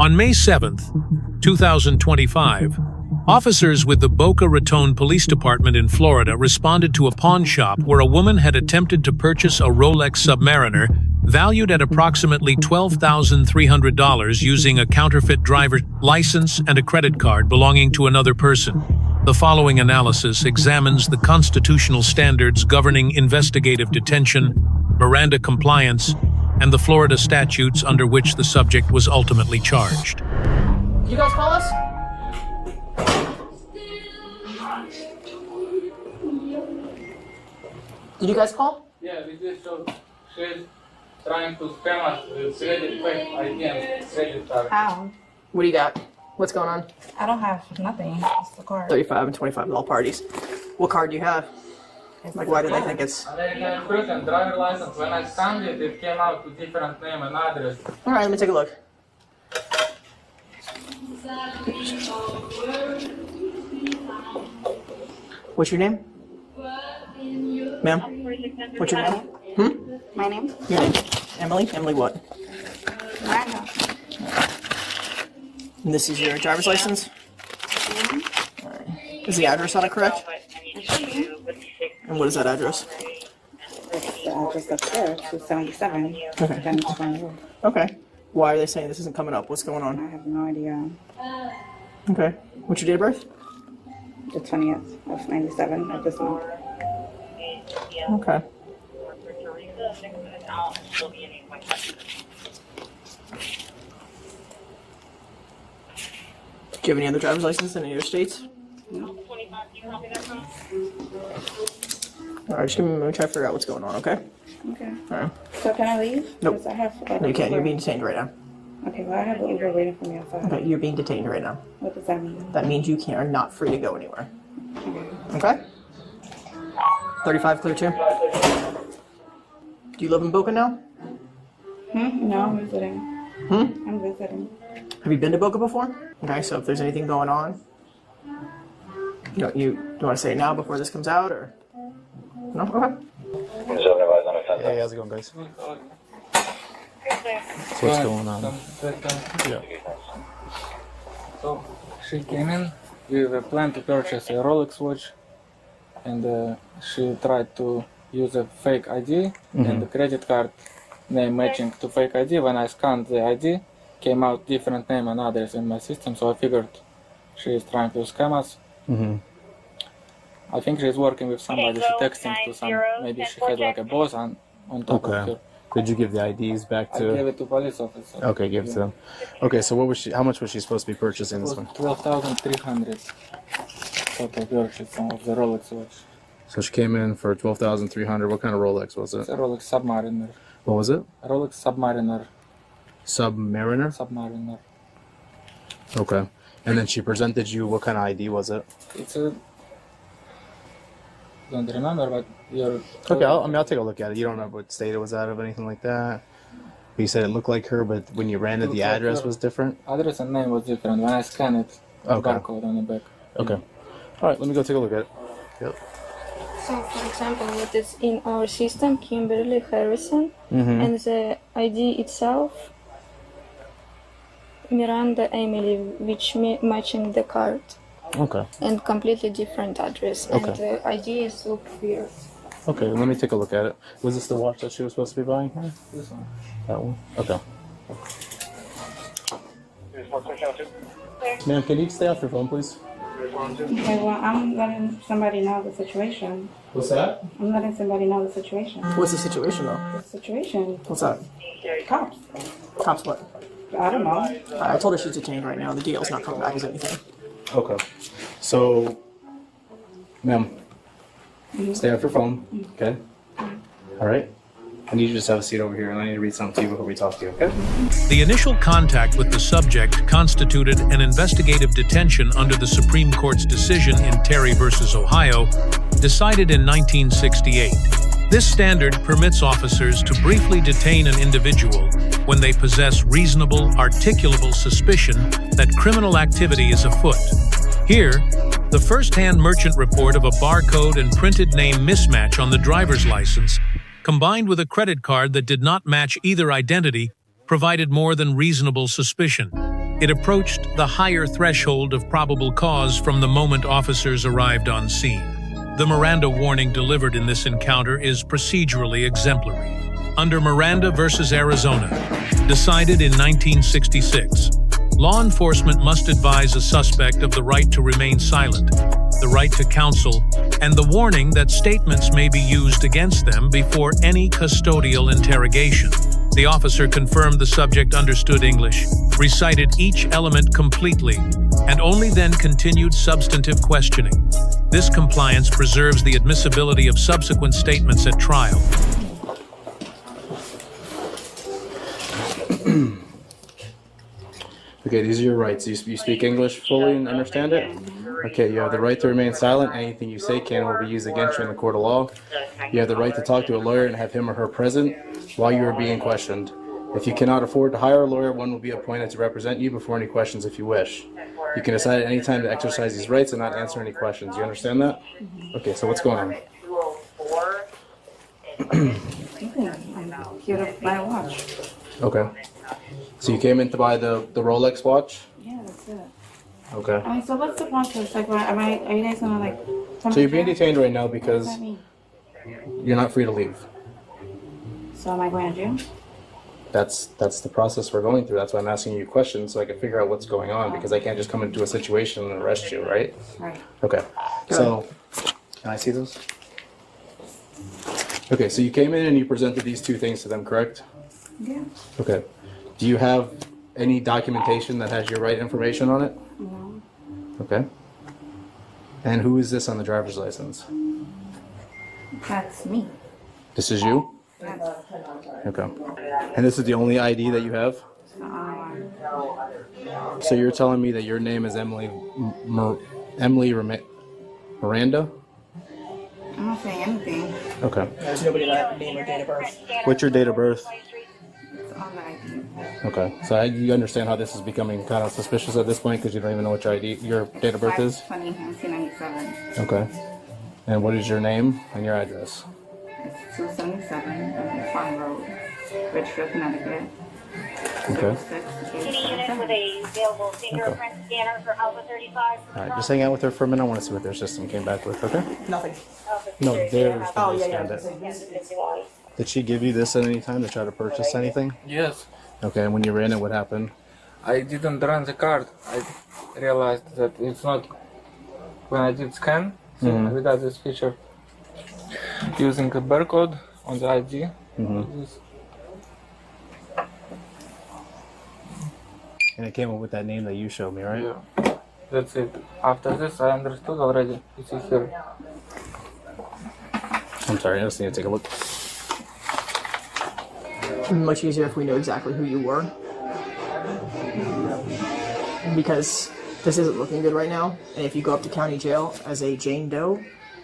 On May 7th, 2025, officers with the Boca Raton Police Department in Florida responded to a pawn shop where a woman had attempted to purchase a Rolex Submariner valued at approximately $12,300 using a counterfeit driver's license and a credit card belonging to another person. The following analysis examines the constitutional standards governing investigative detention, Miranda compliance, and the Florida statutes under which the subject was ultimately charged. Did you guys call us? Did you guys call? Yeah, we did. So she's trying to scam us with credit fake ID and credit card. How? What do you got? What's going on? I don't have nothing. It's the card. 35 and 25 at all parties. What card do you have? Like, why do they think it's... American Express and driver license. When I scanned it, it came out with different name and address. All right, let me take a look. What's your name? Ma'am? What's your name? My name? Your name? Emily? Emily what? Miranda. And this is your driver's license? All right. Is the address on it correct? And what is that address? It's the address upstairs, 277. Okay. Okay. Why are they saying this isn't coming up? What's going I on? have no idea. Okay. What's your date of birth? The 20th of 97 of this month. Okay. Do you have any other driver's license in any other states? No. Alright, just give me a moment to try to figure out what's going on, okay? Okay. Alright. So can I leave? Nope. 'Cause I have, No, you can't. You're being detained right now. Okay, well I have an Uber waiting for me outside. Okay, you're being detained right now. What does that mean? That means you are not free to go anywhere. Okay. Okay? 35 clear too? Do you live in Boca now? No, I'm visiting. I'm visiting. Have you been to Boca before? Okay, so if there's anything going on, you want to say it now before this comes out, or no? Okay. Hey, how's it going, guys? So what's going on? Yeah. So she came in with a plan to purchase a Rolex watch, and she tried to use a fake ID and the credit card name matching to fake ID. When I scanned the ID, came out different name and address in my system, so I figured she is trying to scam us. I think she's working with somebody, she texting to some, maybe she had like a boss on top of her. Did you give the IDs back I gave to? it to police officer. Okay, give it to them. Okay, so what was she? How much was she supposed to be purchasing It this was one? 12,300 total purchase of the Rolex watch. So she came in for 12,300. What kind of Rolex was It's it? a Rolex Submariner. What was it? A Rolex Submariner. Submariner. Submariner. Okay. And then she presented you. What kind of ID was it? It's a... Don't remember, but you're... Okay, I'll take a look at it. You don't know what state it was out of, anything like that. But you said it looked like her, but when you ran it, the address was different. Address and name was different. When I scanned it, the Okay. barcode on the back. Okay. All right, let me go take a look at it. Yep. So, for example, what is in our system, Kimberly Harrison, and the ID itself, Miranda Emily, which matching the card, Okay. and completely different address, and Okay. the IDs look weird. Okay, let me take a look at it. Was this the watch that she was supposed to be buying here? This one. That one? Okay. Ma'am, can you stay off your phone, please? Okay, well I'm letting somebody know the situation. What's that? I'm letting somebody know the situation. What's the situation though? The situation. What's that? Cops. Cops what? I don't know. I told her she's detained right now. The DL's not coming back as anything. Okay. So, ma'am, stay off your phone, okay? All right? I need you to just have a seat over here, and I need to read something to you before we talk to you, okay? The initial contact with the subject constituted an investigative detention under the Supreme Court's decision in Terry versus Ohio, decided in 1968. This standard permits officers to briefly detain an individual when they possess reasonable, articulable suspicion that criminal activity is afoot. Here, the first-hand merchant report of a barcode and printed name mismatch on the driver's license, combined with a credit card that did not match either identity, provided more than reasonable suspicion. It approached the higher threshold of probable cause from the moment officers arrived on scene. The Miranda warning delivered in this encounter is procedurally exemplary. Under Miranda versus Arizona, decided in 1966, law enforcement must advise a suspect of the right to remain silent, the right to counsel, and the warning that statements may be used against them before any custodial interrogation. The officer confirmed the subject understood English, recited each element completely, and only then continued substantive questioning. This compliance preserves the admissibility of subsequent statements at trial. Okay, these are your rights. You speak English fully and understand it? Okay, you have the right to remain silent. Anything you say can or will be used against you in the court of law. You have the right to talk to a lawyer and have him or her present while you are being questioned. If you cannot afford to hire a lawyer, one will be appointed to represent you before any questions if you wish. You can decide at any time to exercise these rights and not answer any questions. You understand that? Okay, so what's going on? I'm here to buy a watch. Okay. So you came in to buy the Rolex watch? Yeah, that's it. Okay. I mean, so what's the process? Like, are you guys gonna like? So you're being detained right now What because does that mean? you're not free to leave. So am I going to jail? That's the process we're going through. That's why I'm asking you questions so I can figure out what's going on because I can't just come into a situation and arrest you, right? Right. Okay. So, can I see those? Okay, so you came in and you presented these two things to them, correct? Yeah. Okay. Do you have any documentation that has your right information on it? No. Okay. And who is this on the driver's license? That's me. This is you? That's, Okay. And this is the only ID that you have? So you're telling me that your name is Emily Miranda? I'm not saying anything. Okay. There's nobody that name or date of birth. What's your date of birth? It's on the ID. Okay. So you understand how this is becoming kind of suspicious at this point because you don't even know what your date of birth is? 5/20/1997. Okay. And what is your name and your address? It's 277 Farm Road, Richfield, Connecticut. Okay. 06-877. With a available fingerprint scanner for Alpha 35. All right. Just hang out with her for a minute. I want to see what their system came back with. Okay. Nothing. No, theirs. Oh, they yeah, scanned yeah. it. Did she give you this at any time to try to purchase anything? Yes. Okay. And when you ran it, what happened? I didn't run the card. I realized that it's not when I did scan without this feature using a barcode on the ID. This- And it came up with that name that you showed me, right? Yeah. That's it. After this, I understood already. You see here. I'm sorry. I just need to take a look. Much easier if we knew exactly who you were. Because this isn't looking good right now. And if you go up to county jail as a Jane Doe,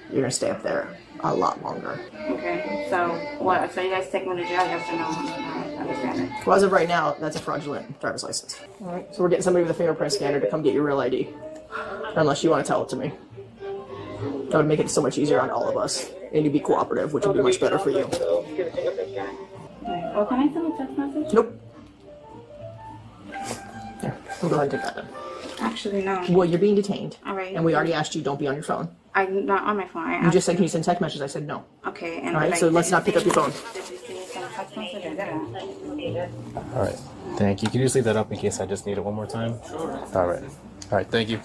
you're going to stay up there a lot longer. Okay. So what? So you guys take me to jail? Yes or no? I understand it. Well, as of right now, that's a fraudulent driver's license. Alright, so we're getting somebody with a fingerprint scanner to come get your real ID. Unless you want to tell it to me. That would make it so much easier on all of us. And you'd be cooperative, which would be much better for you. Well, can I send a text message? Nope. Here, we'll go ahead and take that then. Actually, no. Well, you're being detained. All right. And we already asked you, don't be on your phone. I'm not on my phone. I You just said, can you send text messages? I said no. Okay. And Alright, so let's not pick up your phone. Did you see some text message or didn't? All right. Thank you. Can you just leave that up in case I just need it one more time? Sure. All right. All right. Thank you.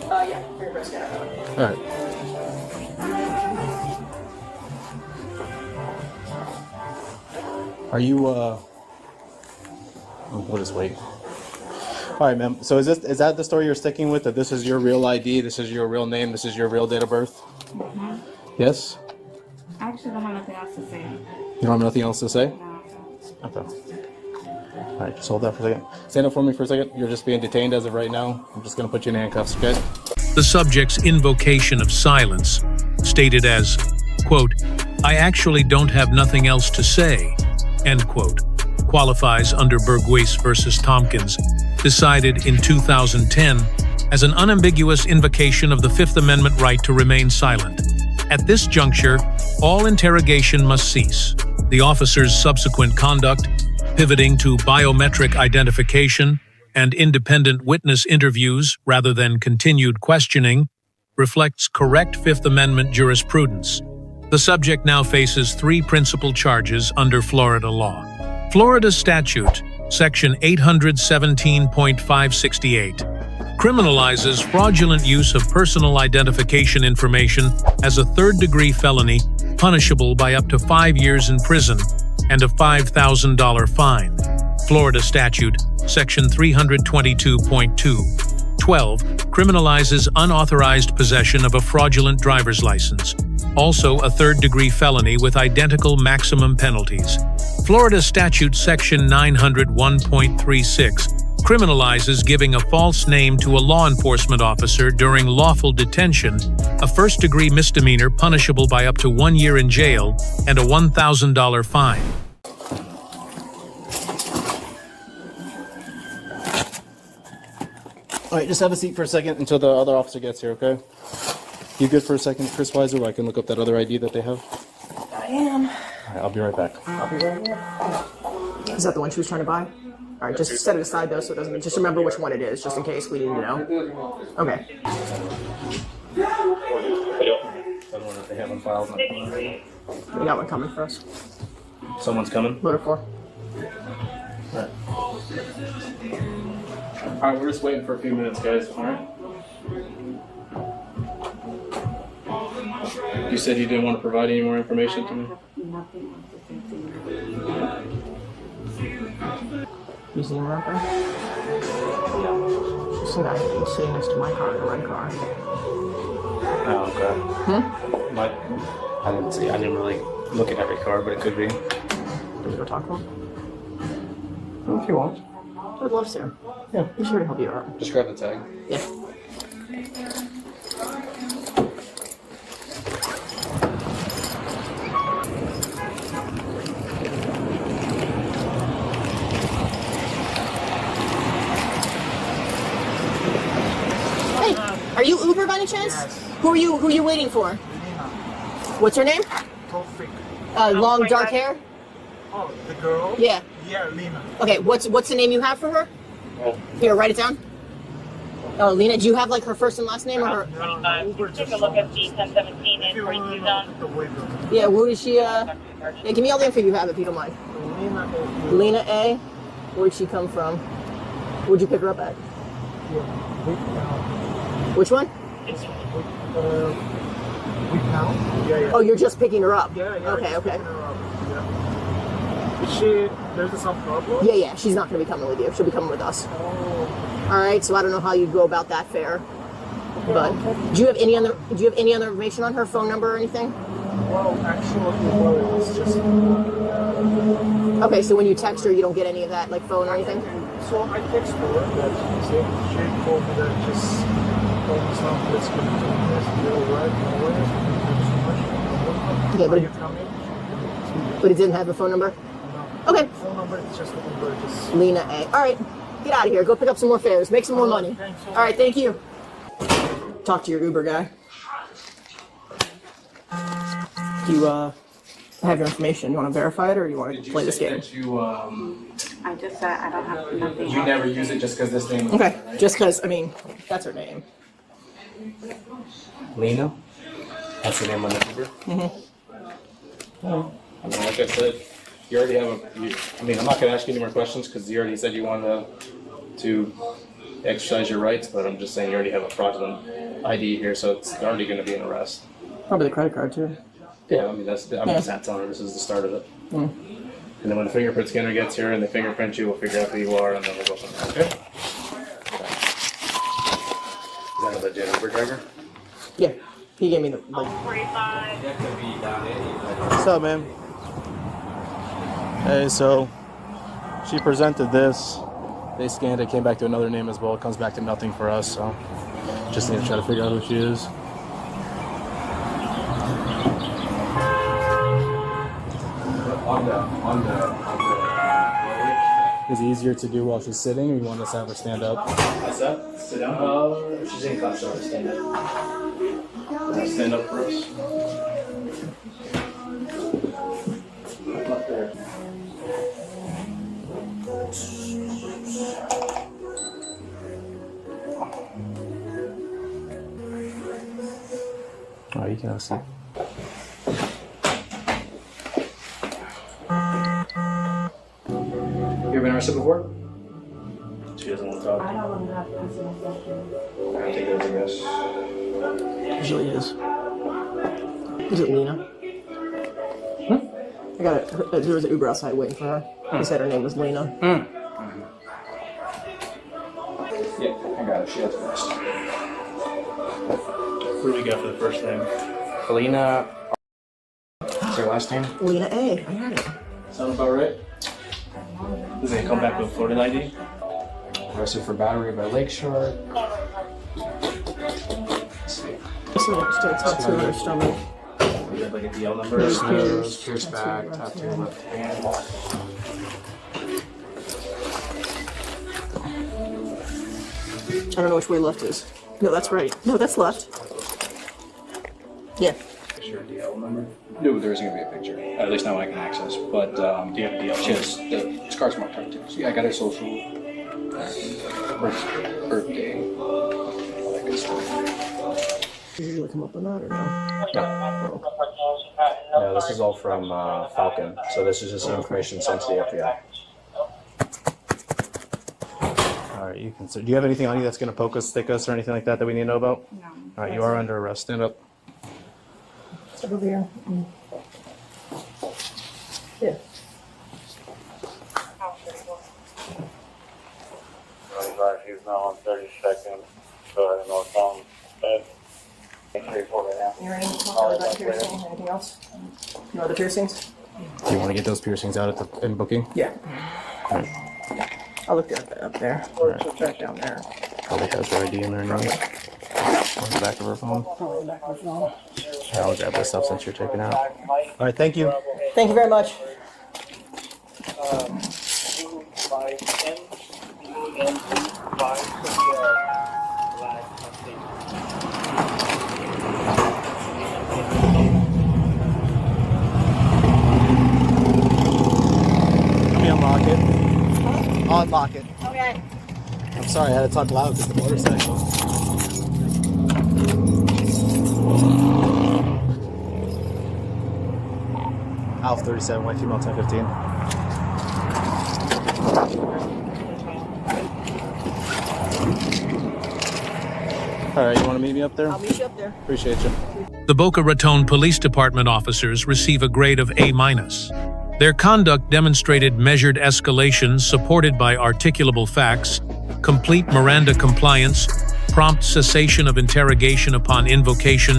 Yeah, fingerprint scanner. All right. Are you, we'll just wait. All right, ma'am. So is that the story you're sticking with? That this is your real ID, this is your real name, this is your real date of birth? Yes? I actually don't have nothing else to say. You don't have nothing else to say? No. Okay. All right, just hold that for a second. Stand up for me for a second. You're just being detained as of right now. I'm just going to put you in handcuffs, okay? The subject's invocation of silence, stated as, quote, "I actually don't have nothing else to say," end quote, qualifies under Burgweiss versus Tompkins, decided in 2010 as an unambiguous invocation of the Fifth Amendment right to remain silent. At this juncture, all interrogation must cease. The officer's subsequent conduct pivoting to biometric identification and independent witness interviews rather than continued questioning, reflects correct Fifth Amendment jurisprudence. The subject now faces 3 principal charges under Florida law. Florida statute, section 817.568, criminalizes fraudulent use of personal identification information as a third-degree felony, punishable by up to 5 years in prison and a $5,000 fine. Florida statute, section 322.212, criminalizes unauthorized possession of a fraudulent driver's license, also a third-degree felony with identical maximum penalties. Florida statute section 901.36 criminalizes giving a false name to a law enforcement officer during lawful detention, a first-degree misdemeanor punishable by up to 1 year in jail and a $1,000 fine. All right, just have a seat for a second until the other officer gets here, okay? You good for a second, Chris Weiser, while I can look up that other ID that they have? I am. All right, I'll be right back. I'll be right here. Is that the one she was trying to buy? All right, just set it aside though, so it doesn't. Just remember which one it is, just in case we need to know. Okay. I don't know if they haven't filed. We got one coming for us. Someone's coming? Motor 4. All right, we're just waiting for a few minutes, guys. All right. You said you didn't want to provide any more information to me? You see him right there? She's the guy who's sitting next to my car in the red car. Oh, okay. I didn't see. I didn't really look at every car, but it could be. Can we go talk to him? If you want. I'd love to. Yeah, he's here to help you out. Just grab the tag. Yeah. Hey, are you Uber by any chance? Yes. Who are you waiting for? What's her name? Tofik. Long dark hair? Oh, the girl? Yeah. Yeah, Lena. Okay, what's the name you have for her? Here, write it down. Oh, Lena, do you have like her first and last name or her? Take a look at the 1017 and 42 zone. Yeah, who is she? Yeah, give me all the info you have if you don't mind. Lena A. Where'd she come from? Where'd you pick her up at? Which one? Yeah. Oh, you're just picking her up. Yeah. Okay. There's some problem? Yeah, she's not going to be coming with you. She'll be coming with us. All right, so I don't know how you go about that fare. But do you have any other information on her phone number or anything? Well, actually, it's just... Okay, so when you text her, you don't get any of that, like phone or anything? So I text her that she told me that just told me something that's going to do this, Okay, but it didn't have the phone number? Okay. Phone number is just the number, just... Lena A. All right, get out of here. Go pick up some more fares. Make some more money. All right, thank you. Talk to your Uber guy. Do you have your information? You want to verify it, or you want to play this game? I just said I don't have nothing. You never use it just because this name. Okay, just because, I mean, that's her name. Lena? That's the name on the Uber? I mean, like I said, you already have I'm not going to ask you any more questions because you already said you wanted to exercise your rights, but I'm just saying you already have a fraudulent ID here, so it's already going to be an arrest. Probably the credit card, too. Yeah, I'm just telling her this is the start of it. And then when the fingerprint scanner gets here and they fingerprint you, we'll figure out who you are and then we'll go from there, okay? Is that a legit Uber driver? Yeah, he gave me the... 45. What's up, man? Hey, so she presented this. They scanned it, came back to another name as well. It comes back to nothing for us, so just need to try to figure out who she is. On the is it easier to do while she's sitting, or you want us to have her stand up? What's that? Sit down? She's in class, so stand up. Stand up for us. Up there. Oh, you can have a seat. You ever been arrested before? She doesn't want to talk. I don't want to have personal questions. I take it as a yes. Usually is. Is it Lena? I got it. There was an Uber outside waiting for her. He said her name was Lena. Yeah, I got it. She has arrest. What do we got for the first name? Helena. What's her last name? Lena A. I had it. Sound about right? Does it come back with Florida ID? Arrested for battery by Lakeshore. So just a tattoo on her stomach. We have like a DL number. Nose, pierced back, tattoo left hand. I don't know which way left is. No, that's right. No, that's left. Yeah. Is your DL number? No, there isn't going to be a picture. At least not one I can access. But Do you have a DL she number? has the scar's marked on it too. So yeah, I got her social, birthday, all that good stuff. Did you look him up on that or no? No, this is all from Falcon. So this is just information sent to the FBI. All right, you can. So do you have anything on you that's going to poke us, stick us, or anything like that we need to know about? No. All right, you are under arrest. Stand up. Step over here. Yeah. He's now on 32nd. Go ahead and north on bed. Make sure you pull it down. You ready to talk about piercing? Anything else? No other piercings? Do you want to get those piercings out at the in booking? Yeah. All right. I'll look up there. Back down there. Probably has her ID in there now. On the back of her phone. Probably back of the phone. Yeah, I'll grab this stuff since you're taking out. All right, thank you. Thank you very much. 5 Let me unlock it. I'll unlock it. Okay. I'm sorry, I had to talk loud because the motorcycle. Alpha 37, white female 1015. All right, you want to meet me up there? I'll meet you up there. Appreciate you. The Boca Raton Police Department officers receive a grade of A-. Their conduct demonstrated measured escalation supported by articulable facts, complete Miranda compliance, prompt cessation of interrogation upon invocation,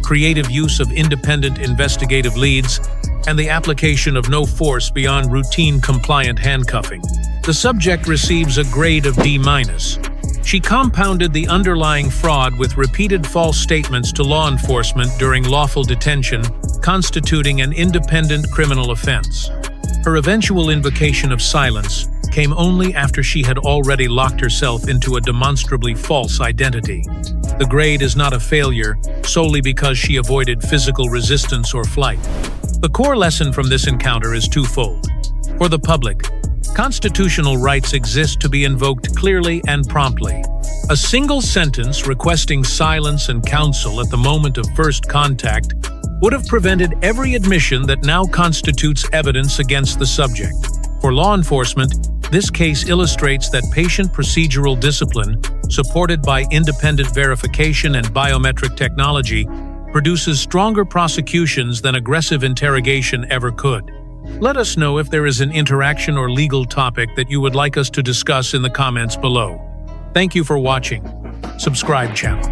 creative use of independent investigative leads, and the application of no force beyond routine compliant handcuffing. The subject receives a grade of D-. She compounded the underlying fraud with repeated false statements to law enforcement during lawful detention, constituting an independent criminal offense. Her eventual invocation of silence came only after she had already locked herself into a demonstrably false identity. The grade is not a failure solely because she avoided physical resistance or flight. The core lesson from this encounter is twofold. For the public, constitutional rights exist to be invoked clearly and promptly. A single sentence requesting silence and counsel at the moment of first contact would have prevented every admission that now constitutes evidence against the subject. For law enforcement, this case illustrates that patient procedural discipline, supported by independent verification and biometric technology, produces stronger prosecutions than aggressive interrogation ever could. Let us know if there is an interaction or legal topic that you would like us to discuss in the comments below. Thank you for watching. Subscribe channel.